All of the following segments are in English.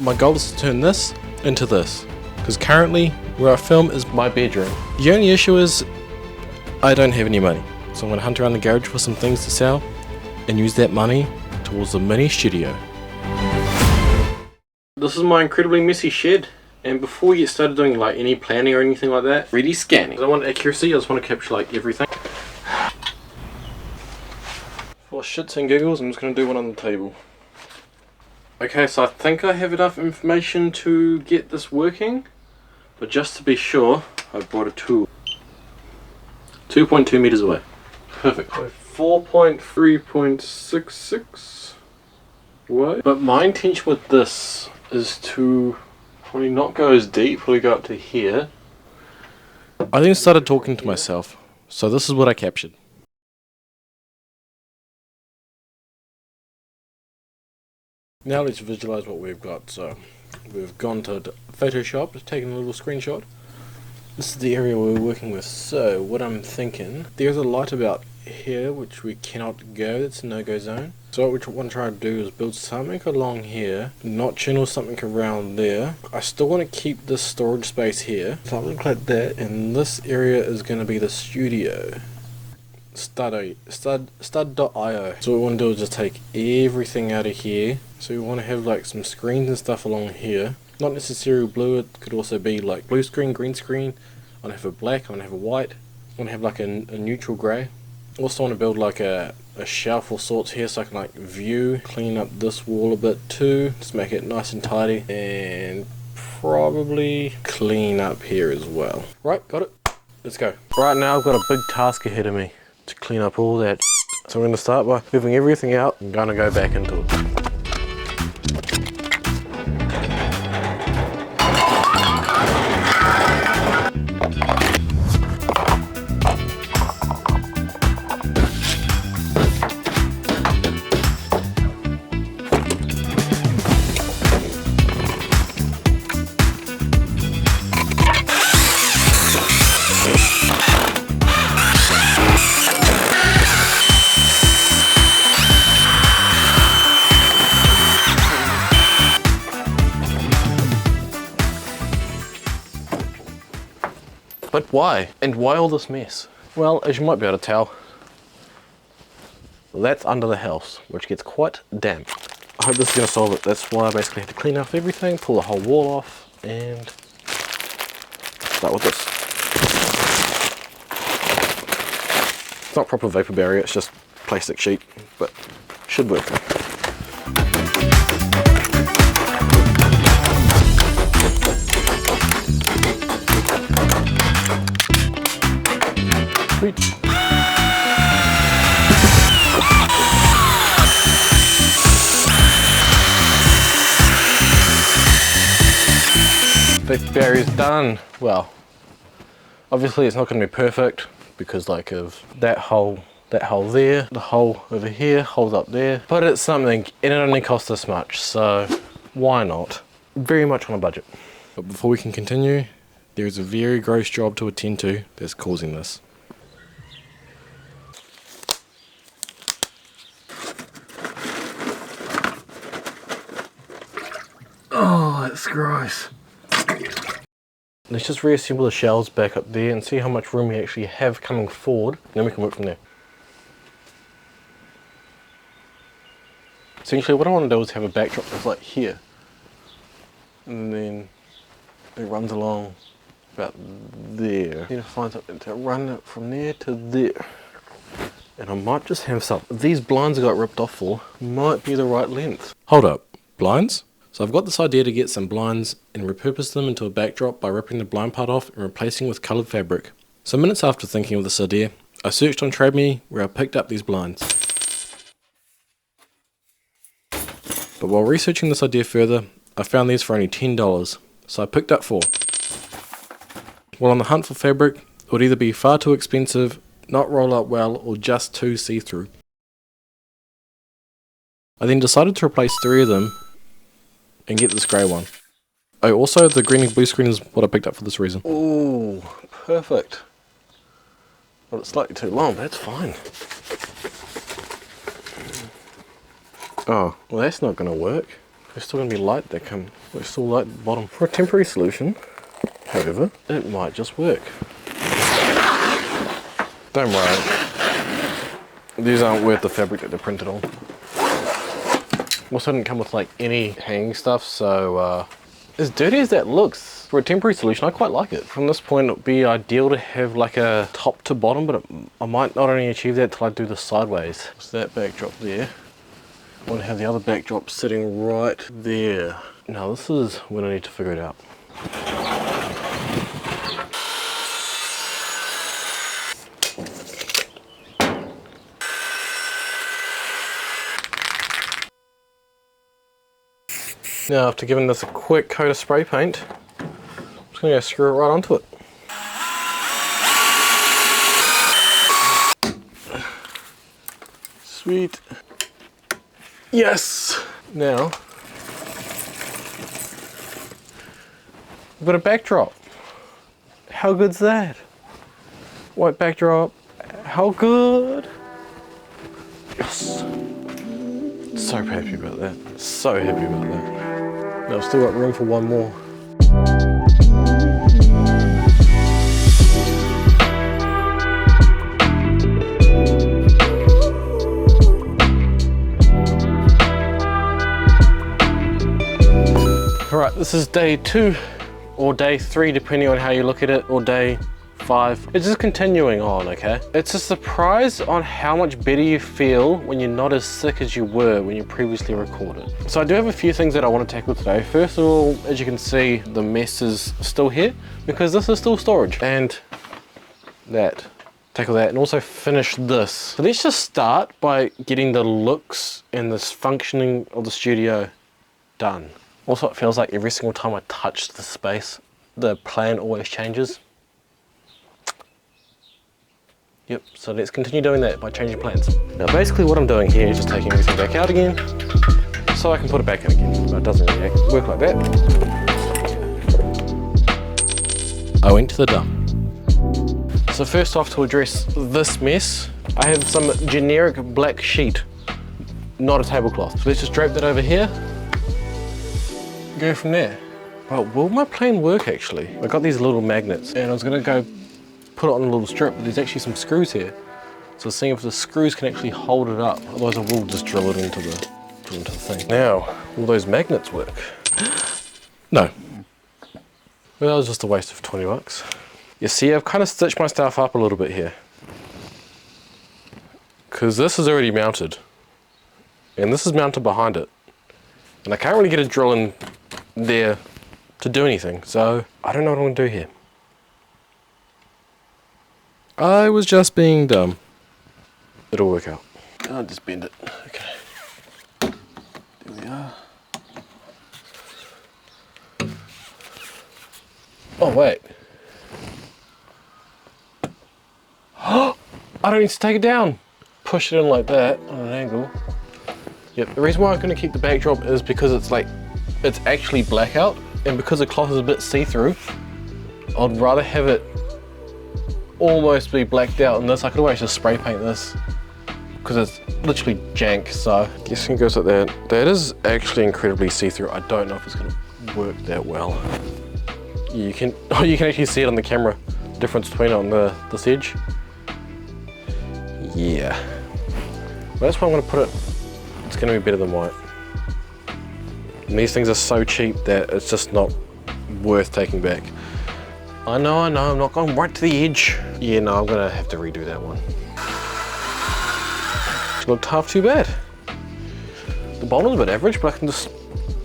my goal is to turn this into this, because currently where I film is my bedroom. The only issue is I don't have any money, so I'm going to hunt around the garage for some things to sell and use that money towards the mini studio. This is my incredibly messy shed, and before we get started doing like any planning or anything like that, ready scanning. I don't want accuracy, I just want to capture like everything. For shits and giggles, I'm just going to do one on the table. Okay, so I think I have enough information to get this working, but just to be sure, I brought a tool. 2.2 meters away. Perfect. So 4.3.66 away. But my intention with this is to probably not go as deep, probably go up to here. I then started talking to myself, so this is what I captured. Now let's visualize what we've got. So we've gone to Photoshop, taken a little screenshot. This is the area we're working with. So what I'm thinking, there's a light about here which we cannot go, it's a no-go zone. So what we want to try to do is build something along here, not channel something around there. I still want to keep this storage space here, something like that, and this area is going to be the studio. Stud.io. So what we want to do is just take everything out of here. So we want to have like some screens and stuff along here. Not necessarily blue, it could also be like blue screen, green screen. I want to have a black, I want to have a white. I want to have like a neutral grey. Also want to build like a shelf of sorts here so I can like view, clean up this wall a bit too. Just make it nice and tidy. And probably clean up here as well. Right, got it. Let's go. Right now I've got a big task ahead of me to clean up all that. So I'm going to start by moving everything out. I'm going to go back into it. But why? And why all this mess? Well, as you might be able to tell, that's under the house, which gets quite damp. I hope this is going to solve it. That's why I basically had to clean up everything, pull the whole wall off, and start with this. It's not proper vapor barrier, it's just plastic sheet, but should work. Sweet. Vapor barrier's done. Well, obviously it's not going to be perfect because like of that hole there, the hole over here, holes up there, but it's something and it only costs this much, so why not? Very much on a budget. But before we can continue, there is a very gross job to attend to that's causing this. Oh, that's gross. Let's just reassemble the shelves back up there and see how much room we actually have coming forward, and then we can work from there. Essentially what I want to do is have a backdrop that's like here, and then it runs along about there. I need to find something to run it from there to there. And I might just have some. These blinds I got ripped off for might be the right length. Hold up, blinds? So I've got this idea to get some blinds and repurpose them into a backdrop by ripping the blind part off and replacing with coloured fabric. So minutes after thinking of this idea, I searched on Trade Me where I picked up these blinds. But while researching this idea further, I found these for only $10, so I picked up 4. While on the hunt for fabric, it would either be far too expensive, not roll up well, or just too see-through. I then decided to replace 3 of them and get this grey one. Oh, also the green and blue screen is what I picked up for this reason. Oh, perfect. Well, it's slightly too long, but that's fine. Oh, well that's not going to work. There's still going to be light that come. There's still light at the bottom. For a temporary solution, however, it might just work. Don't worry. These aren't worth the fabric that they're printed on. Also didn't come with like any hanging stuff, so as dirty as that looks, for a temporary solution, I quite like it. From this point, it would be ideal to have like a top to bottom, but I might not only achieve that until I do this sideways. So that backdrop there. I want to have the other backdrop sitting right there. Now this is when I need to figure it out. Now, after giving this a quick coat of spray paint, I'm just going to go screw it right onto it. Sweet. Yes! Now, we've got a backdrop. How good's that? White backdrop. How good? Yes. So happy about that. So happy about that. Now I've still got room for one more. Alright, this is day 2 or day 3 depending on how you look at it, or day 5. It's just continuing on, okay? It's a surprise on how much better you feel when you're not as sick as you were when you previously recorded. So I do have a few things that I want to tackle today. First of all, as you can see, the mess is still here because this is still storage. And tackle that, and also finish this. So let's just start by getting the looks and this functioning of the studio done. Also, it feels like every single time I touch the space, the plan always changes. Yep, so let's continue doing that by changing plans. Now basically what I'm doing here is just taking everything back out again, so I can put it back in again. But it doesn't really work like that. I went to the dump. So first off, to address this mess, I have some generic black sheet, not a tablecloth. So let's just drape that over here, go from there. Well, will my plane work actually? I got these little magnets and I was gonna go put it on a little strip, but there's actually some screws here. So seeing if the screws can actually hold it up, otherwise I will just drill it into the thing. Now, will those magnets work? No. Well, that was just a waste of 20 bucks. You see, I've kind of stitched my stuff up a little bit here. Because this is already mounted. And this is mounted behind it. And I can't really get a drill in there to do anything, so I don't know what I'm going to do here. I was just being dumb. It'll work out. I'll just bend it. Okay. There we are. Oh, wait. I don't need to take it down. Push it in like that on an angle. Yep, the reason why I'm going to keep the backdrop is because it's actually blackout, and because the cloth is a bit see-through, I'd rather have it almost be blacked out than this. I could always just spray paint this because it's literally jank, so I guess it goes like that. That is actually incredibly see-through. I don't know if it's going to work that well. You can actually see it on the camera, the difference between it on this edge. Yeah. Well, that's why I'm going to put it. It's going to be better than white. And these things are so cheap that it's just not worth taking back. I know, I'm not going right to the edge. Yeah, no, I'm going to have to redo that one. It looked half too bad. The bottom's a bit average, but I can just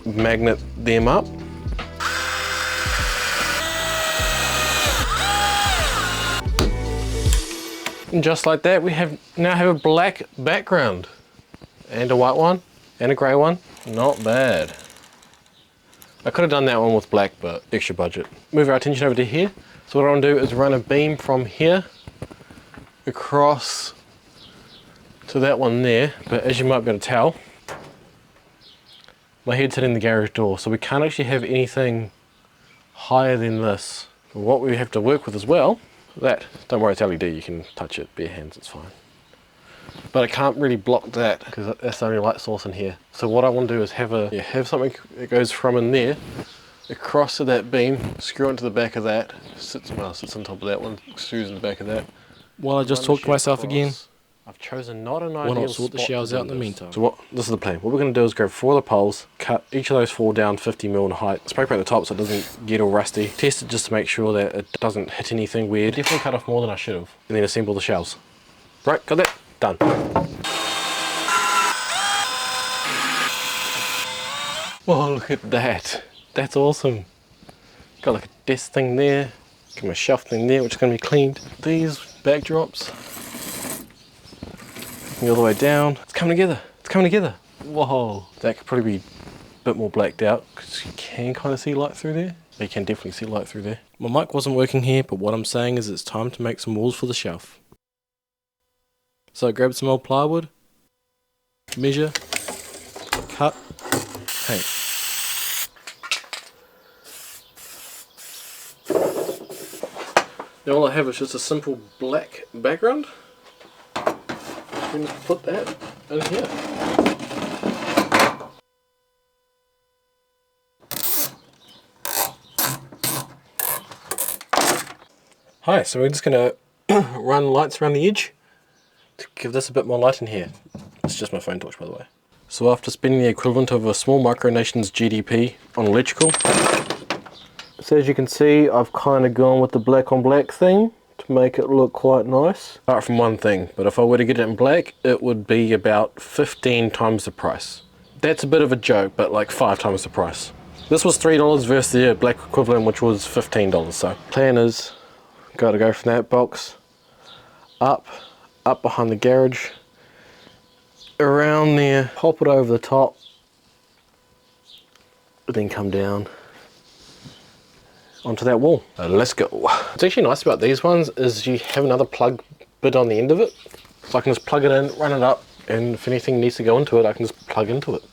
magnet them up. And just like that, we now have a black background. And a white one, and a grey one. Not bad. I could have done that one with black, but extra budget. Move our attention over to here. So what I want to do is run a beam from here across to that one there. But as you might be able to tell, my head's hitting the garage door, so we can't actually have anything higher than this. But what we have to work with as well, don't worry, it's LED, you can touch it bare hands, it's fine. but I can't really block that because that's the only light source in here. So what I want to do is have something that goes from in there across to that beam, screw into the back of that, sits on top of that one, screws in the back of that. While I just talk to myself again, I've chosen not an ideal why not sort the spot shelves to do out in the this. meantime? So this is the plan. What we're going to do is grab 4 of the poles, cut each of those 4 down 50mm in height, spray paint the top so it doesn't get all rusty, test it just to make sure that it doesn't hit anything weird. Definitely cut off more than I should have, and then assemble the shelves. Right, got that? Done. Whoa, look at that. That's awesome. Got like a desk thing there, got my shelf thing there which is going to be cleaned. These backdrops, all the way down. It's coming together. It's coming together. Whoa. That could probably be a bit more blacked out because you can kind of see light through there. You can definitely see light through there. My mic wasn't working here, but what I'm saying is it's time to make some walls for the shelf. So I grabbed some old plywood, measure, cut, paint. Now all I have is just a simple black background. I'm just put that in here. Hi, so we're just going to run lights around the edge to give this a bit more light in here. It's just my phone torch, by the way. So after spending the equivalent of a small micronation's GDP on electrical, so as you can see, I've kind of gone with the black on black thing to make it look quite nice. Apart from one thing, but if I were to get it in black, it would be about 15 times the price. That's a bit of a joke, but like 5 times the price. This was $3 versus the black equivalent, which was $15. So plan is, got to go from that box up behind the garage, around there, pop it over the top, then come down onto that wall. Let's go. What's actually nice about these ones is you have another plug bit on the end of it, so I can just plug it in, run it up, and if anything needs to go into it, I can just plug into it.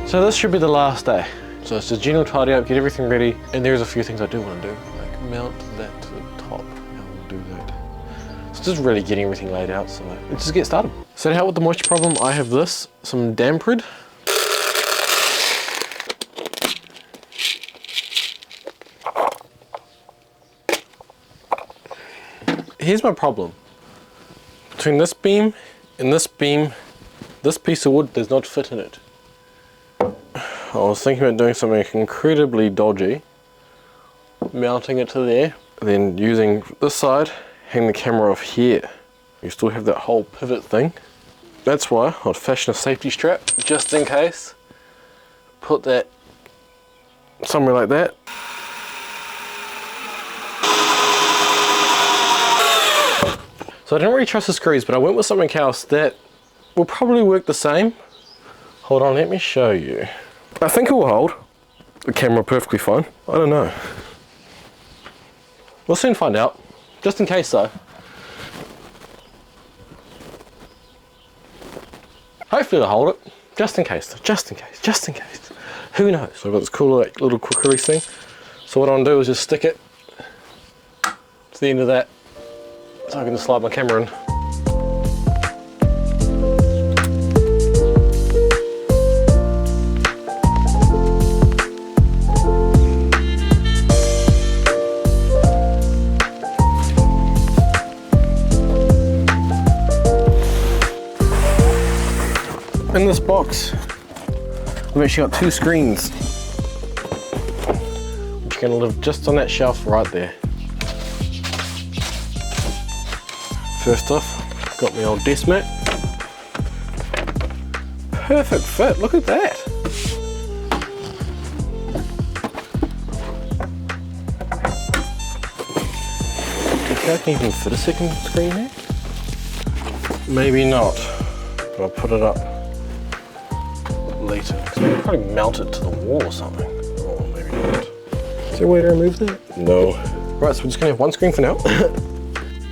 So this should be the last day. So it's just general tidy up, get everything ready, and there's a few things I do want to do, like mount that to the top. How we'll do that. So just really getting everything laid out, so let's just get started. So to help with the moisture problem, I have this, some dampered. Here's my problem. Between this beam and this beam, this piece of wood does not fit in it. I was thinking about doing something incredibly dodgy, mounting it to there, then using this side, hang the camera off here. You still have that whole pivot thing. That's why I'd fashion a safety strap, just in case. Put that somewhere like that. So I didn't really trust the screws, but I went with something else that will probably work the same. Hold on, let me show you. I think it will hold the camera perfectly fine. I don't know. We'll soon find out. Just in case though. Hopefully it'll hold it. Just in case, just in case, just in case. Who knows? So I've got this cool little quick release thing. So what I'm gonna do is just stick it to the end of that so I can just slide my camera in. In this box, I've actually got 2 screens which are going to live just on that shelf right there. First off, got my old desk mat. Perfect fit, look at that. think I can even fit a second screen here. Maybe not, but I'll put it up later. Because I'll probably mount it to the wall or something. Or maybe not. Is there a way to remove that? No. Right, so we're just gonna have one screen for now.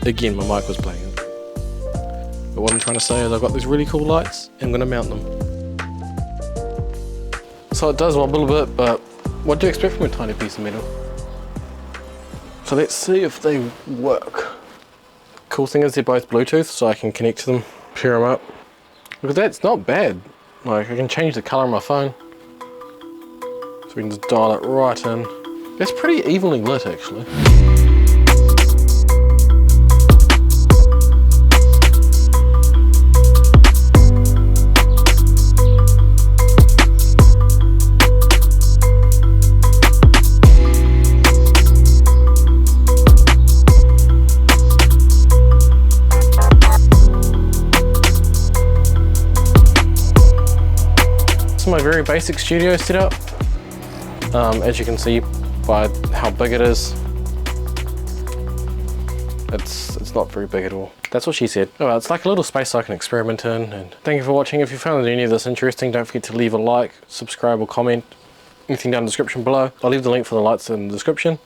Again, my mic was playing. But what I'm trying to say is I've got these really cool lights and I'm going to mount them. So it does wobble a bit, but what do you expect from a tiny piece of metal? So let's see if they work. Cool thing is they're both Bluetooth, so I can connect to them, pair them up. Look at that, it's not bad. Like, I can change the color on my phone. So we can just dial it right in. It's pretty evenly lit actually. My very basic studio setup. As you can see by how big it is, it's not very big at all. That's what she said. Oh, well, it's like a little space I can experiment in. And thank you for watching. If you found any of this interesting, don't forget to leave a like, subscribe or comment. Anything down in the description below. I'll leave the link for the lights in the description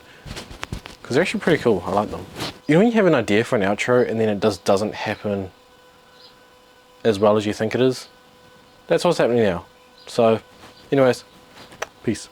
because they're actually pretty cool. I like them. You know when you have an idea for an outro and then it just doesn't happen as well as you think it is? That's what's happening now. So, anyways, peace.